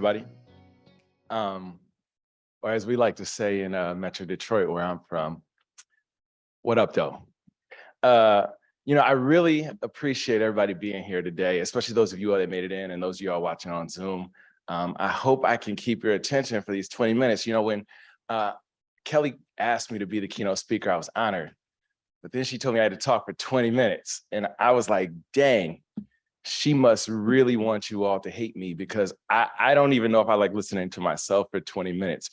everybody. Or as we like to say in Metro Detroit, where I'm from, what up, though? I really appreciate everybody being here today, especially those of you all that made it in and those of you all watching on Zoom. I hope I can keep your attention for these 20 minutes. You know, when Kelly asked me to be the keynote speaker, I was honored. But then she told me I had to talk for 20 minutes. And I was like, dang, she must really want you all to hate me, because I don't even know if I like listening to myself for 20 minutes.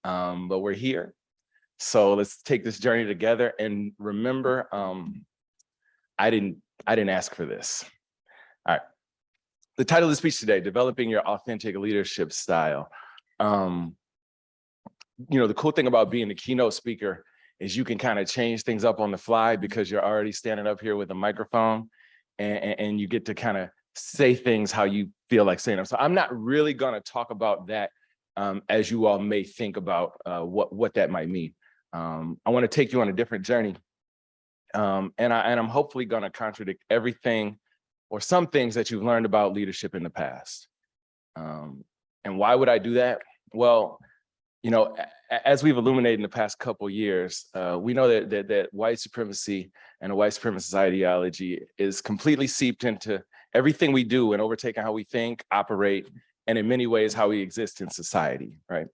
But we're here. So let's take this journey together. And remember, I didn't ask for this. All right. The title of the speech today, Developing Your Authentic Leadership Style. The cool thing about being a keynote speaker is you can kind of change things up on the fly, because you're already standing up here with a microphone, and you get to kind of say things how you feel like saying them. So I'm not really going to talk about that as you all may think about what that might mean. I want to take you on a different journey. And I'm hopefully going to contradict everything or some things that you've learned about leadership in the past. And why would I do that? Well, as we've illuminated in the past couple of years, we know that white supremacy and a white supremacist ideology is completely seeped into everything we do and overtaking how we think, operate, and in many ways, how we exist in society, right?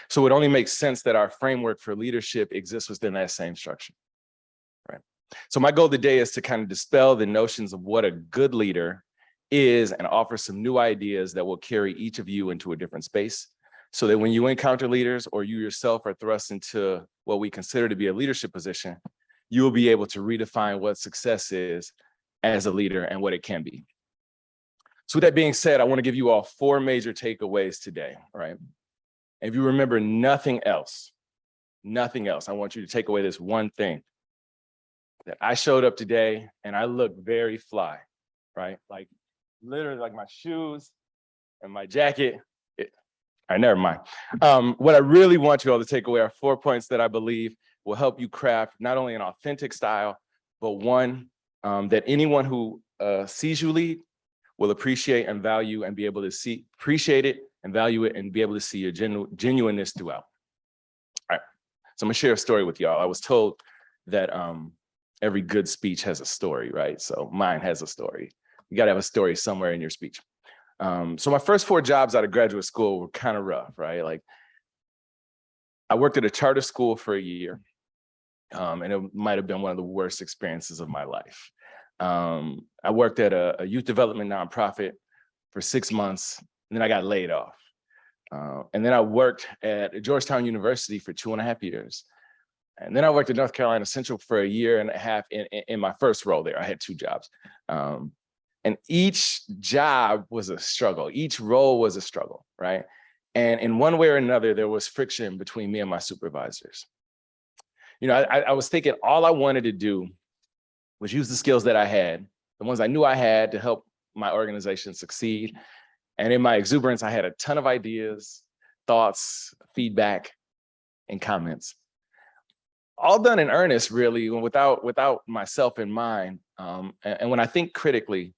So it only makes sense that our framework for leadership exists within that same structure, right? So my goal today is to kind of dispel the notions of what a good leader is and offer some new ideas that will carry each of you into a different space, so that when you encounter leaders or you yourself are thrust into what we consider to be a leadership position, you will be able to redefine what success is as a leader and what it can be. So with that being said, I want to give you all 4 major takeaways today, right? If you remember nothing else, I want you to take away this one thing: that I showed up today and I look very fly, right? Like literally, like my shoes and my jacket. All right, never mind. What I really want you all to take away are 4 points that I believe will help you craft not only an authentic style, but one that anyone who sees you lead will appreciate and value, and be able to appreciate it and value it, and be able to see your genuineness throughout. All right, so I'm gonna share a story with y'all. I was told that every good speech has a story, right? So mine has a story. You gotta have a story somewhere in your speech. So my first 4 jobs out of graduate school were kind of rough, right? Like, I worked at a charter school for a year, and it might have been one of the worst experiences of my life. I worked at a youth development nonprofit for 6 months, and then I got laid off. And then I worked at Georgetown University for 2.5 years. And then I worked at North Carolina Central for a year and a half in my first role there. I had 2 jobs. And each job was a struggle. Each role was a struggle, right? And in one way or another, there was friction between me and my supervisors. I was thinking all I wanted to do was use the skills that I had, the ones I knew I had, to help my organization succeed. And in my exuberance, I had a ton of ideas, thoughts, feedback, and comments. All done in earnest, really, without myself in mind. And when I think critically,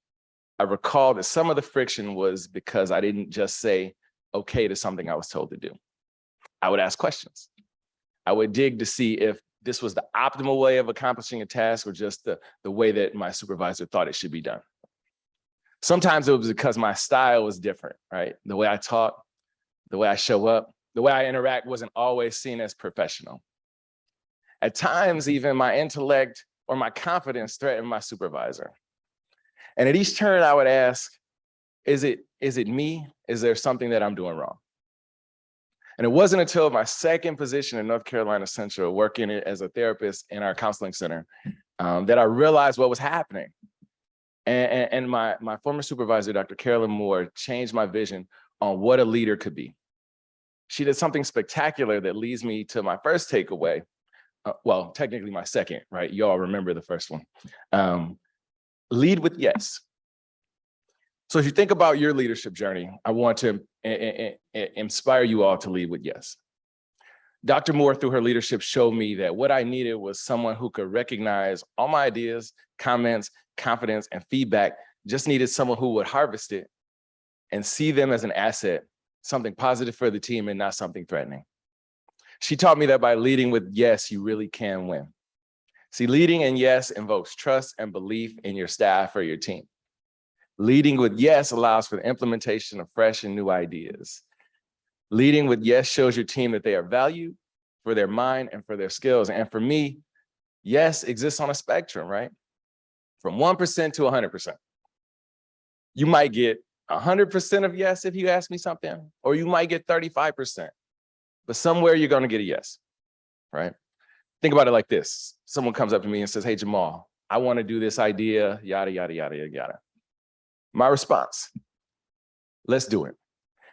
I recall that some of the friction was because I didn't just say okay to something I was told to do. I would ask questions. I would dig to see if this was the optimal way of accomplishing a task, or just the way that my supervisor thought it should be done. Sometimes it was because my style was different, right? The way I talk, the way I show up, the way I interact wasn't always seen as professional. At times, even my intellect or my confidence threatened my supervisor. And at each turn, I would ask, is it me? Is there something that I'm doing wrong? And it wasn't until my second position in North Carolina Central, working as a therapist in our counseling center, that I realized what was happening. And my former supervisor, Dr. Carolyn Moore, changed my vision on what a leader could be. She did something spectacular that leads me to my first takeaway. Well, technically my second, right? You all remember the first one. Lead with yes. So if you think about your leadership journey, I want to inspire you all to lead with yes. Dr. Moore, through her leadership, showed me that what I needed was someone who could recognize all my ideas, comments, confidence, and feedback. Just needed someone who would harvest it and see them as an asset something positive for the team and not something threatening. She taught me that by leading with yes, you really can win. See, leading in yes invokes trust and belief in your staff or your team. Leading with yes allows for the implementation of fresh and new ideas. Leading with yes shows your team that they are valued for their mind and for their skills. And for me, yes exists on a spectrum, right? From 1% to 100%. You might get 100% of yes if you ask me something, or you might get 35%, but somewhere you're gonna get a yes, right? Think about it like this. Someone comes up to me and says, hey, Jahmal, I wanna do this idea, yada, yada, yada, yada. My response, let's do it.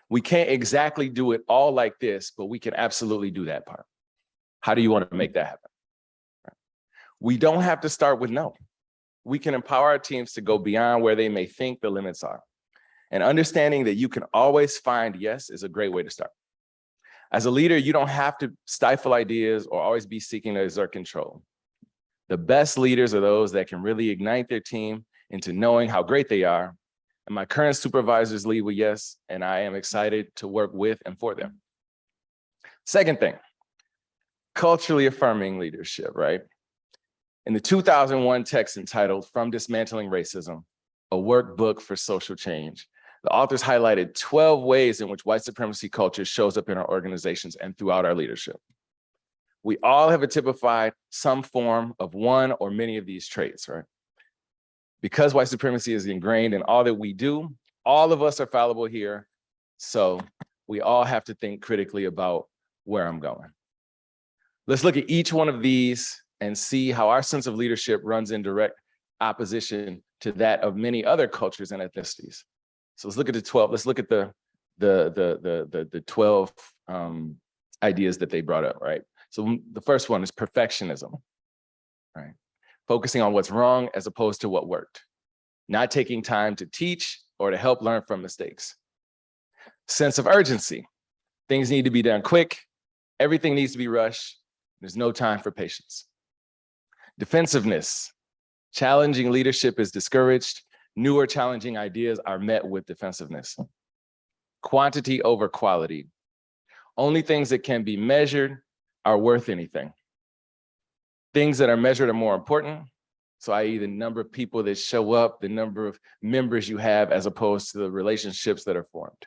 We can't exactly do it all like this, but we can absolutely do that part. How do you wanna make that happen? We don't have to start with no. We can empower our teams to go beyond where they may think the limits are. And understanding that you can always find yes is a great way to start. As a leader, you don't have to stifle ideas or always be seeking to exert control. The best leaders are those that can really ignite their team into knowing how great they are. And my current supervisors lead with yes, and I am excited to work with and for them. Second thing, culturally affirming leadership, right? In the 2001 text entitled From Dismantling Racism, a workbook for social change, the authors highlighted 12 ways in which white supremacy culture shows up in our organizations and throughout our leadership. We all have typified some form of one or many of these traits, right? Because white supremacy is ingrained in all that we do, all of us are fallible here. So we all have to think critically about where I'm going. Let's look at each one of these and see how our sense of leadership runs in direct opposition to that of many other cultures and ethnicities. So let's look at the 12. Let's look at the 12 ideas that they brought up, right? So the first one is perfectionism, right? Focusing on what's wrong as opposed to what worked. Not taking time to teach or to help learn from mistakes. Sense of urgency. Things need to be done quick. Everything needs to be rushed. There's no time for patience. Defensiveness. Challenging leadership is discouraged. Newer challenging ideas are met with defensiveness. Quantity over quality. Only things that can be measured are worth anything. Things that are measured are more important. So i.e. the number of people that show up, the number of members you have, as opposed to the relationships that are formed.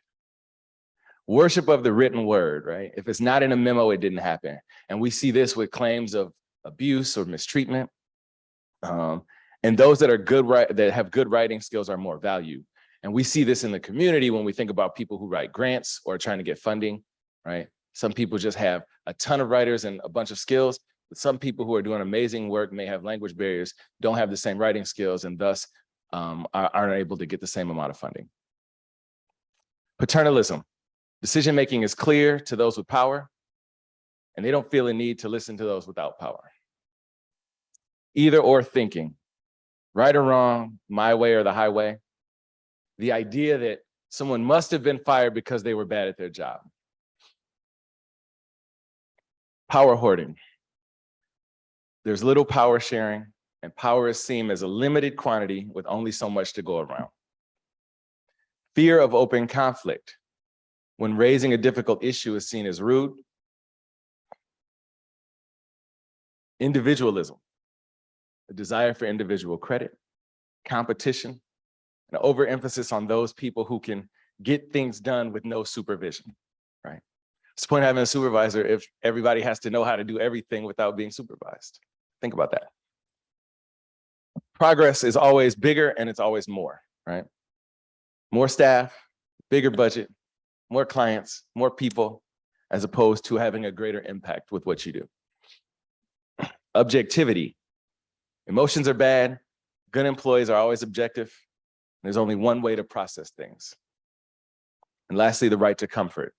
Worship of the written word, right? If it's not in a memo, it didn't happen. And we see this with claims of abuse or mistreatment. And those that are good, that have good writing skills are more valued. And we see this in the community when we think about people who write grants or are trying to get funding, right? Some people just have a ton of writers and a bunch of skills, but some people who are doing amazing work may have language barriers, don't have the same writing skills, and thus aren't able to get the same amount of funding. Paternalism. Decision-making is clear to those with power, and they don't feel a need to listen to those without power. Either or thinking, right or wrong, my way or the highway. The idea that someone must have been fired because they were bad at their job. Power hoarding. There's little power sharing, and power is seen as a limited quantity with only so much to go around. Fear of open conflict. When raising a difficult issue is seen as rude. Individualism. A desire for individual credit, competition, and overemphasis on those people who can get things done with no supervision, right? What's the point of having a supervisor if everybody has to know how to do everything without being supervised? Think about that. Progress is always bigger and it's always more, right? More staff, bigger budget, more clients, more people, as opposed to having a greater impact with what you do. Objectivity. Emotions are bad. Good employees are always objective. There's only one way to process things. And lastly, the right to comfort.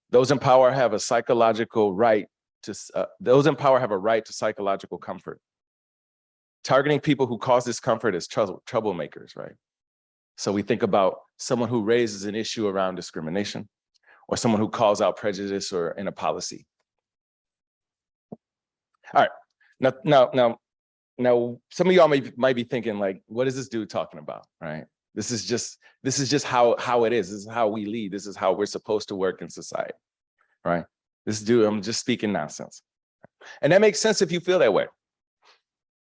Those in power have a psychological right to, psychological comfort. Targeting people who cause discomfort as troublemakers, right? So we think about someone who raises an issue around discrimination, or someone who calls out prejudice or in a policy. All right, now, some of y'all might be thinking, like, what is this dude talking about, right? This is just how it is. This is how we lead. This is how we're supposed to work in society, right? I'm just speaking nonsense. And that makes sense if you feel that way.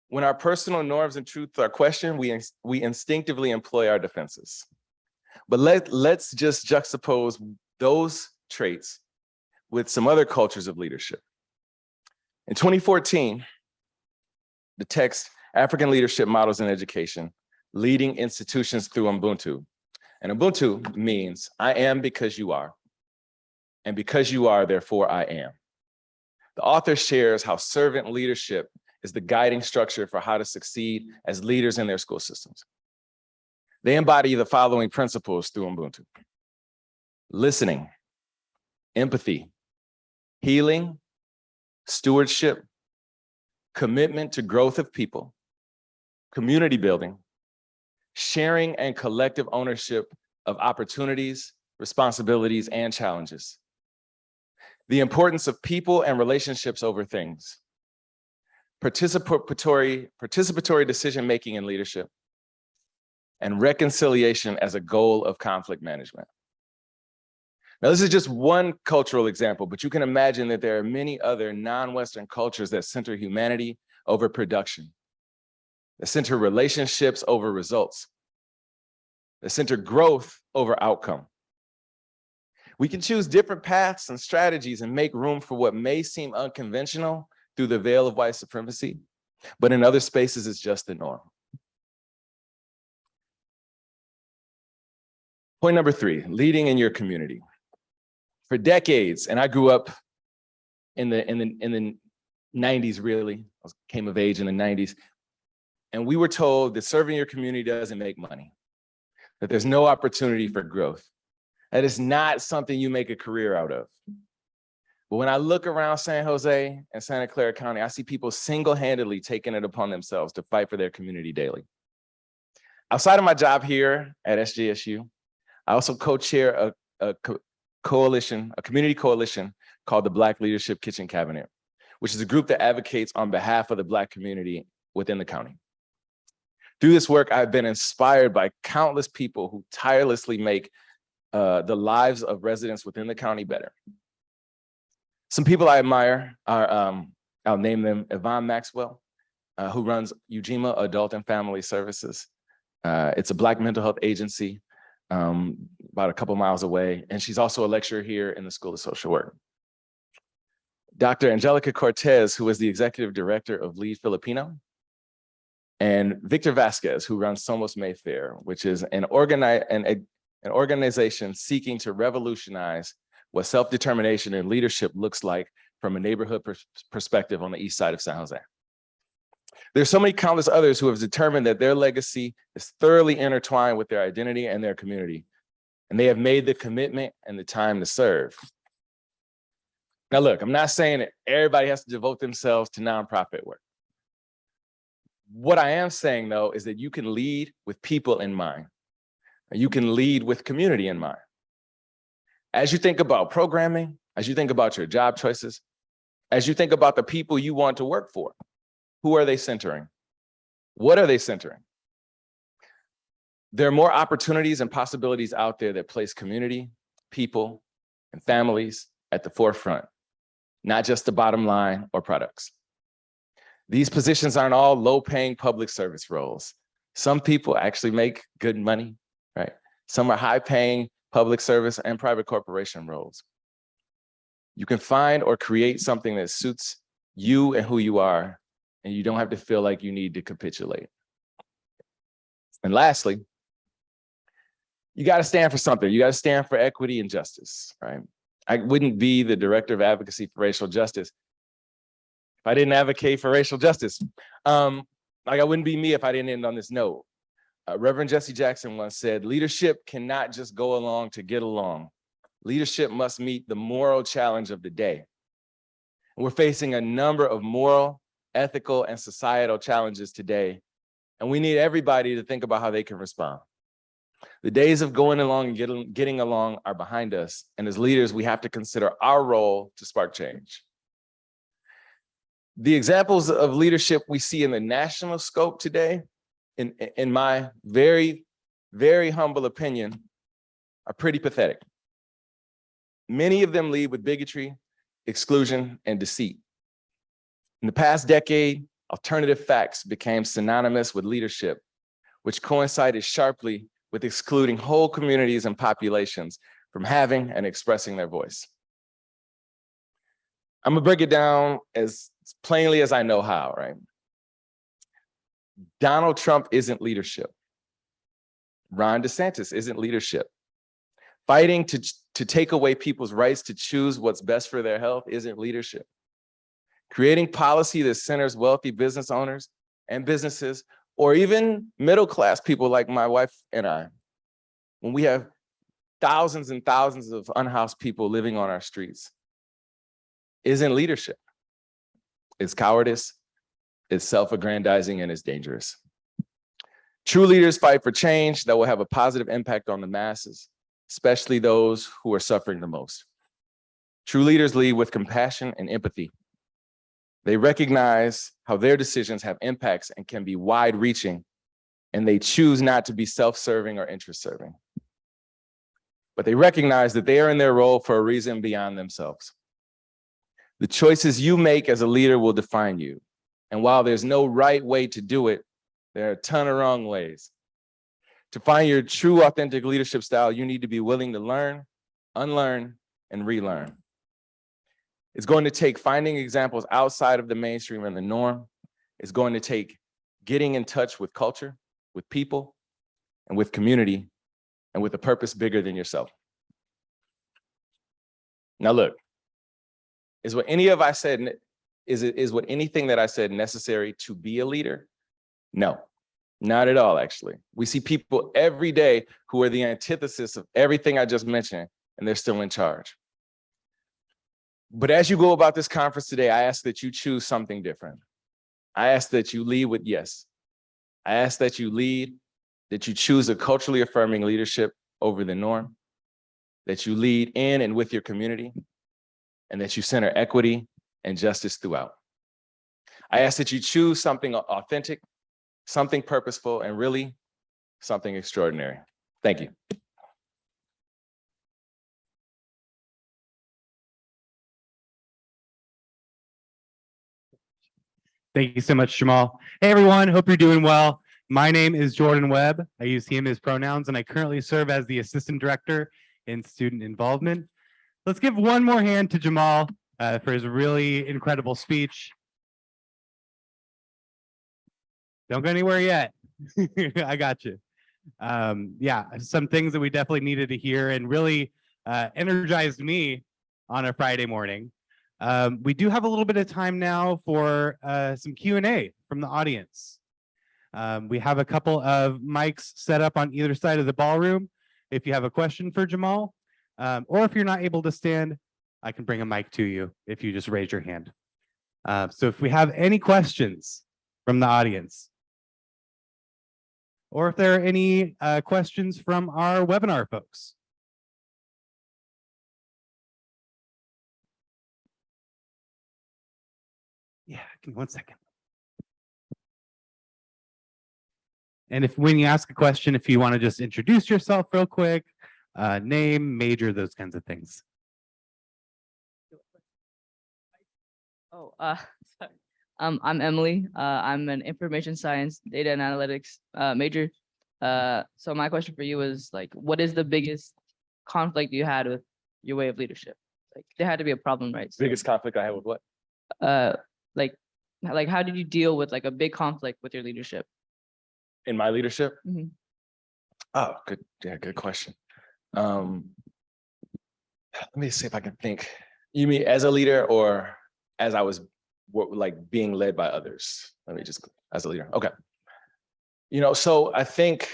When our personal norms and truths are questioned, we instinctively employ our defenses. But let's just juxtapose those traits with some other cultures of leadership. In 2014, the text, African Leadership Models in Education, Leading Institutions Through Ubuntu. And Ubuntu means I am because you are, and because you are, therefore I am. The author shares how servant leadership is the guiding structure for how to succeed as leaders in their school systems. They embody the following principles through Ubuntu: listening, empathy, healing, stewardship, commitment to growth of people, community building, sharing and collective ownership of opportunities, responsibilities, and challenges. The importance of people and relationships over things. Participatory decision-making in leadership, and reconciliation as a goal of conflict management. Now, this is just one cultural example, but you can imagine that there are many other non-Western cultures that center humanity over production, that center relationships over results, that center growth over outcome. We can choose different paths and strategies and make room for what may seem unconventional through the veil of white supremacy, but in other spaces, it's just the norm. Point number 3, leading in your community. For decades, and I grew up in the 90s, really, I came of age in the 90s, and we were told that serving your community doesn't make money, that there's no opportunity for growth, that is not something you make a career out of. But when I look around San Jose and Santa Clara County, I see people single-handedly taking it upon themselves to fight for their community daily. Outside of my job here at SJSU, I also co-chair a community coalition called the Black Leadership Kitchen Cabinet, which is a group that advocates on behalf of the Black community within the county. Through this work, I've been inspired by countless people who tirelessly make the lives of residents within the county better. Some people I admire are, I'll name them, Yvonne Maxwell, who runs Ujima Adult and Family Services. It's a Black mental health agency about a couple miles away, and she's also a lecturer here in the School of Social Work. Dr. Angelica Cortez, who is the executive director of Lead Filipino, and Victor Vasquez, who runs Somos Mayfair, which is an organization seeking to revolutionize what self-determination and leadership looks like from a neighborhood perspective on the east side of San Jose. There's so many countless others who have determined that their legacy is thoroughly intertwined with their identity and their community, and they have made the commitment and the time to serve. Now look, I'm not saying that everybody has to devote themselves to nonprofit work. What I am saying, though, is that you can lead with people in mind. You can lead with community in mind. As you think about programming, as you think about your job choices, as you think about the people you want to work for, who are they centering? What are they centering? There are more opportunities and possibilities out there that place community, people, and families at the forefront, not just the bottom line or products. These positions aren't all low-paying public service roles. Some people actually make good money, right? Some are high-paying public service and private corporation roles. You can find or create something that suits you and who you are, and you don't have to feel like you need to capitulate. And lastly, you got to stand for something. You got to stand for equity and justice, right? I wouldn't be the director of advocacy for racial justice if I didn't advocate for racial justice. Like I wouldn't be me if I didn't end on this note. Reverend Jesse Jackson once said, leadership cannot just go along to get along. Leadership must meet the moral challenge of the day. And we're facing a number of moral, ethical, and societal challenges today, and we need everybody to think about how they can respond. The days of going along and getting along are behind us, and as leaders, we have to consider our role to spark change. The examples of leadership we see in the national scope today, in my very very humble opinion, are pretty pathetic. Many of them lead with bigotry, exclusion, and deceit. In the past decade, alternative facts became synonymous with leadership, which coincided sharply with excluding whole communities and populations from having and expressing their voice. I'm gonna break it down as plainly as I know how, right? Donald Trump isn't leadership. Ron DeSantis isn't leadership. Fighting to take away people's rights to choose what's best for their health isn't leadership. Creating policy that centers wealthy business owners and businesses, or even middle-class people like my wife and I, when we have thousands and thousands of unhoused people living on our streets, isn't leadership. It's cowardice, it's self-aggrandizing, and it's dangerous. True leaders fight for change that will have a positive impact on the masses, especially those who are suffering the most. True leaders lead with compassion and empathy. They recognize how their decisions have impacts and can be wide-reaching, and they choose not to be self-serving or interest-serving. But they recognize that they are in their role for a reason beyond themselves. The choices you make as a leader will define you. And while there's no right way to do it, there are a ton of wrong ways. To find your true, authentic leadership style, you need to be willing to learn, unlearn, and relearn. It's going to take finding examples outside of the mainstream and the norm. It's going to take getting in touch with culture, with people, and with community, and with a purpose bigger than yourself. Now look, is what anything that I said necessary to be a leader? No, not at all, actually. We see people every day who are the antithesis of everything I just mentioned, and they're still in charge. But as you go about this conference today, I ask that you choose something different. I ask that you lead with yes. I ask that you choose a culturally affirming leadership over the norm, that you lead in and with your community, and that you center equity and justice throughout. I ask that you choose something authentic, something purposeful, and really something extraordinary. Thank you. Thank you so much, Jahmal. Hey, everyone. Hope you're doing well. My name is Jordan Webb. I use he, him, his pronouns, and I currently serve as the Assistant Director in Student Involvement. Let's give one more hand to Jahmal for his really incredible speech. Don't go anywhere yet. I got you. Yeah, some things that we definitely needed to hear and really energized me on a Friday morning. We do have a little bit of time now for some Q&A from the audience. We have a couple of mics set up on either side of the ballroom. If you have a question for Jahmal, or if you're not able to stand, I can bring a mic to you if you just raise your hand. So if we have any questions from the audience, or if there are any questions from our webinar folks. Yeah, give me 1 second. And if when you ask a question, if you want to just introduce yourself real quick, name, major, those kinds of things. Oh, sorry. I'm Emily. I'm an information science, data and analytics major. So my question for you is like, what is the biggest conflict you had with your way of leadership? Like, there had to be a problem, right? So, Biggest conflict I had with what? like how did you deal with like a big conflict with your leadership? In my leadership? Mhm. Oh, good. Yeah, good question. Let me see if I can think. You mean as a leader or as I was like being led by others? Let me just, as a leader. Okay. You know, so I think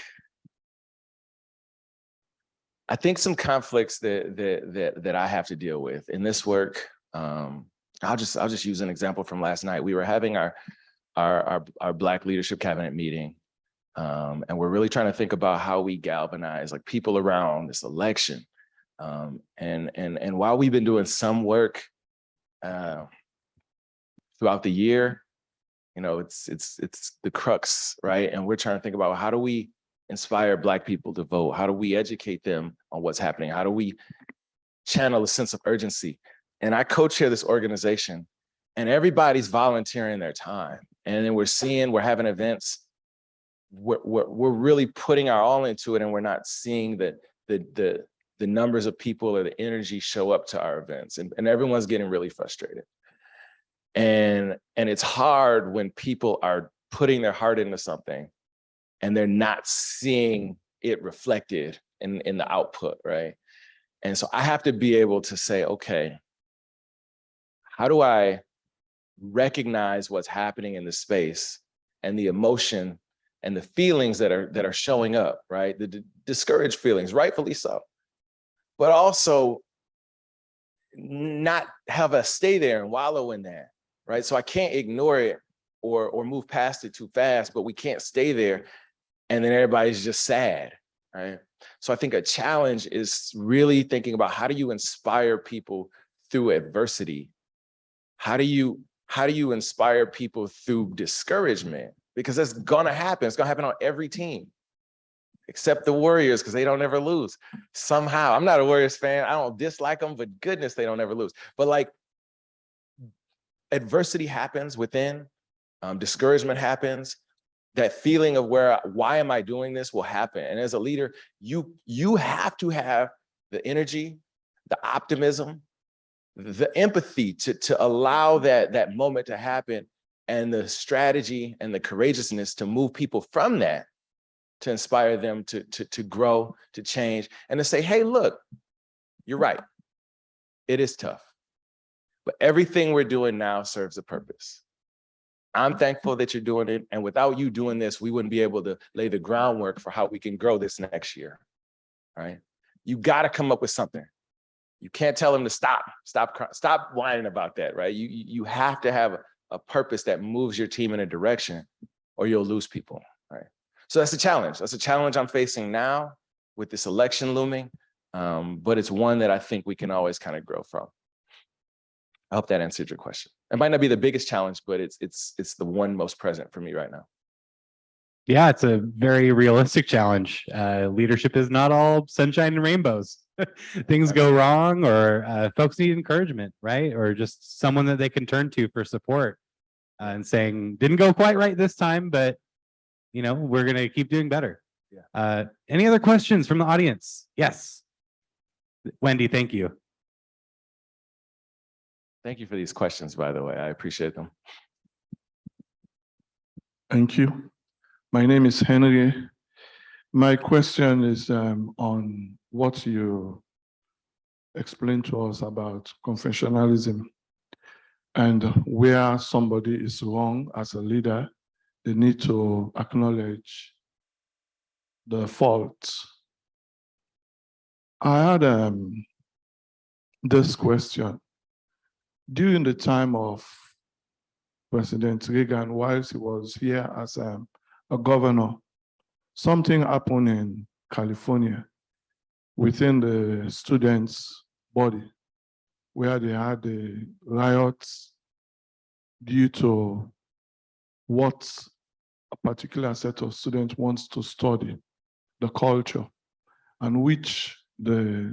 some conflicts that I have to deal with in this work. I'll just use an example from last night. We were having our Black Leadership Cabinet meeting, and we're really trying to think about how we galvanize like people around this election. And while we've been doing some work throughout the year, you know, it's the crux, right? And we're trying to think about how do we inspire Black people to vote? How do we educate them on what's happening? How do we channel a sense of urgency? And I co-chair this organization, and everybody's volunteering their time. And then we're having events. We're really putting our all into it, and we're not seeing the numbers of people or the energy show up to our events, and everyone's getting really frustrated. And it's hard when people are putting their heart into something and they're not seeing it reflected in the output, right? And so I have to be able to say, okay, how do I recognize what's happening in the space and the emotion and the feelings that are showing up, right? The discouraged feelings, rightfully so, but also not have us stay there and wallow in that, right? So I can't ignore it or move past it too fast, but we can't stay there and then everybody's just sad, right? So I think a challenge is really thinking about, how do you inspire people through adversity? How do you inspire people through discouragement? Because that's gonna happen. It's gonna happen on every team, except the Warriors, because they don't ever lose. Somehow, I'm not a Warriors fan. I don't dislike them, but goodness, they don't ever lose. But like, adversity happens within, discouragement happens. That feeling of why am I doing this will happen. And as a leader, you have to have the energy, the optimism, the empathy to allow that moment to happen, and the strategy and the courageousness to move people from that, to inspire them to grow, to change, and to say, hey, look, you're right. It is tough, but everything we're doing now serves a purpose. I'm thankful that you're doing it. And without you doing this, we wouldn't be able to lay the groundwork for how we can grow this next year, right? You got to come up with something. You can't tell them to stop whining about that, right? You have to have a purpose that moves your team in a direction, or you'll lose people, right? So that's a challenge. That's a challenge I'm facing now with this election looming, but it's one that I think we can always kind of grow from. I hope that answered your question. It might not be the biggest challenge, but it's the one most present for me right now. Yeah, it's a very realistic challenge. Leadership is not all sunshine and rainbows. Things go wrong, or folks need encouragement, right? Or just someone that they can turn to for support, and saying, didn't go quite right this time, but we're gonna keep doing better. Yeah. Any other questions from the audience? Yes. Wendy, thank you. Thank you for these questions, by the way. I appreciate them. Thank you. My name is Henry. My question is on what you explained to us about confessionalism, and where somebody is wrong as a leader, they need to acknowledge the fault. I had this question. During the time of President Reagan, whilst he was here as a governor, something happened in California within the students' body, where they had the riots due to what a particular set of students wants to study, the culture, and which the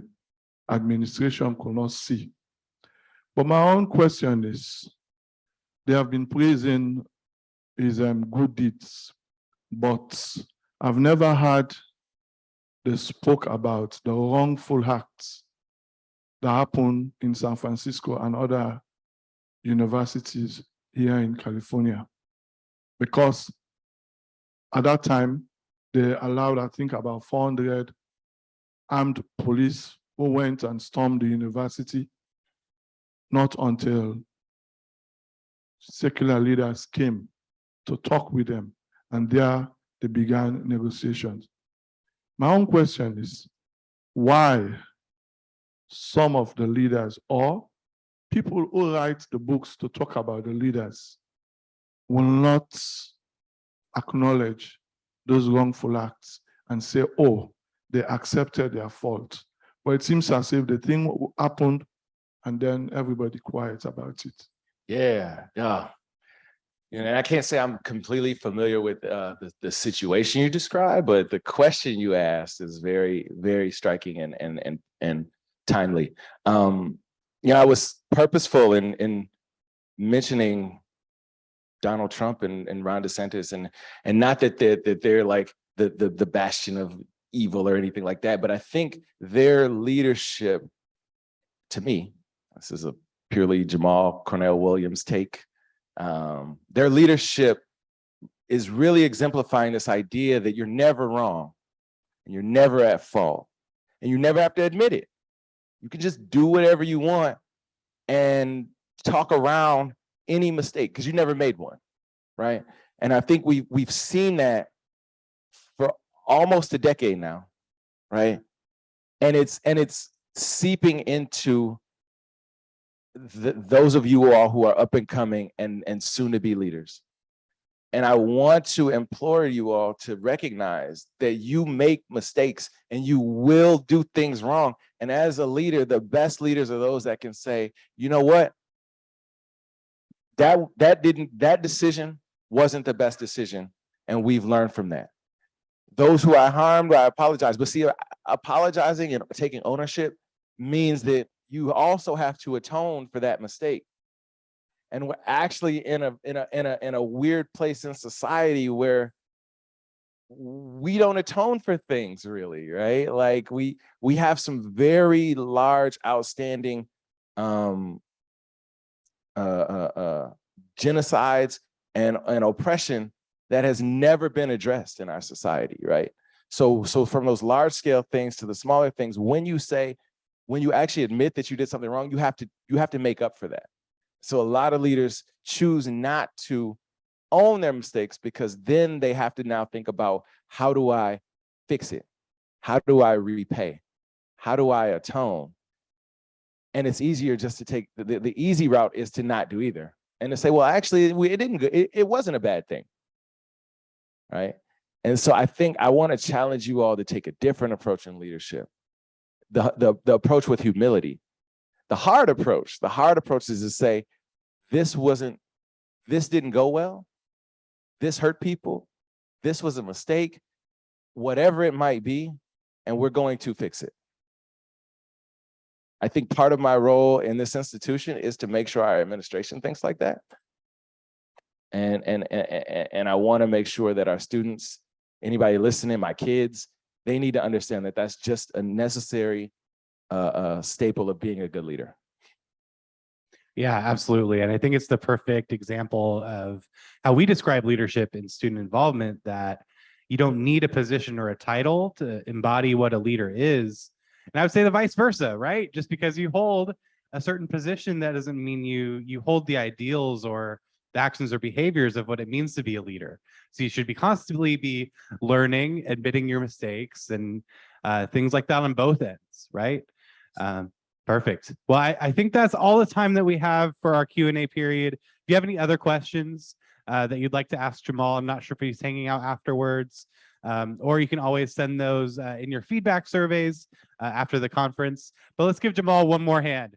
administration could not see. But my own question is, they have been praising his good deeds, but I've never heard they spoke about the wrongful acts that happened in San Francisco and other universities here in California. Because at that time, they allowed, I think, about 400 armed police who went and stormed the university. Not until secular leaders came to talk with them, and there they began negotiations. My own question is, why some of the leaders, or people who write the books to talk about the leaders, will not acknowledge those wrongful acts and say, oh, they accepted their fault. But it seems as if the thing happened and then everybody quiet about it. Yeah. And I can't say I'm completely familiar with the situation you described, but the question you asked is very, very striking and timely. I was purposeful in mentioning Donald Trump and Ron DeSantis, and not that they're like the bastion of evil or anything like that, but I think their leadership, to me, this is a purely Jahmal Cornell Williams take. Their leadership is really exemplifying this idea that you're never wrong, and you're never at fault, and you never have to admit it. You can just do whatever you want and talk around any mistake because you never made one, right? And I think we've seen that for almost a decade now, right? And it's seeping into those of you all who are up and coming and soon to be leaders. And I want to implore you all to recognize that you make mistakes and you will do things wrong. And as a leader, the best leaders are those that can say, you know what? That decision wasn't the best decision, and we've learned from that. Those who I harmed, I apologize. But see, apologizing and taking ownership means that you also have to atone for that mistake. And we're actually in a weird place in society where we don't atone for things really, right? Like we have some very large, outstanding genocides and oppression that has never been addressed in our society, right? So from those large scale things to the smaller things, when you actually admit that you did something wrong, you have to make up for that. So a lot of leaders choose not to own their mistakes because then they have to now think about, how do I fix it? How do I repay? How do I atone? And it's easier just to take the easy route is to not do either and to say, well, actually, it wasn't a bad thing, right? And so I think I want to challenge you all to take a different approach in leadership. The approach with humility. The hard approach is to say, this didn't go well. This hurt people. This was a mistake, whatever it might be, and we're going to fix it. I think part of my role in this institution is to make sure our administration thinks like that. And I want to make sure that our students, anybody listening, my kids, they need to understand that that's just a necessary staple of being a good leader. Yeah, absolutely. And I think it's the perfect example of how we describe leadership in student involvement, that you don't need a position or a title to embody what a leader is. And I would say the vice versa, right? Just because you hold a certain position, that doesn't mean you hold the ideals or the actions or behaviors of what it means to be a leader. So you should constantly be learning, admitting your mistakes, and things like that on both ends, right? Perfect. Well, I think that's all the time that we have for our Q&A period. If you have any other questions that you'd like to ask Jahmal, I'm not sure if he's hanging out afterwards, or you can always send those in your feedback surveys after the conference. But let's give Jahmal one more hand.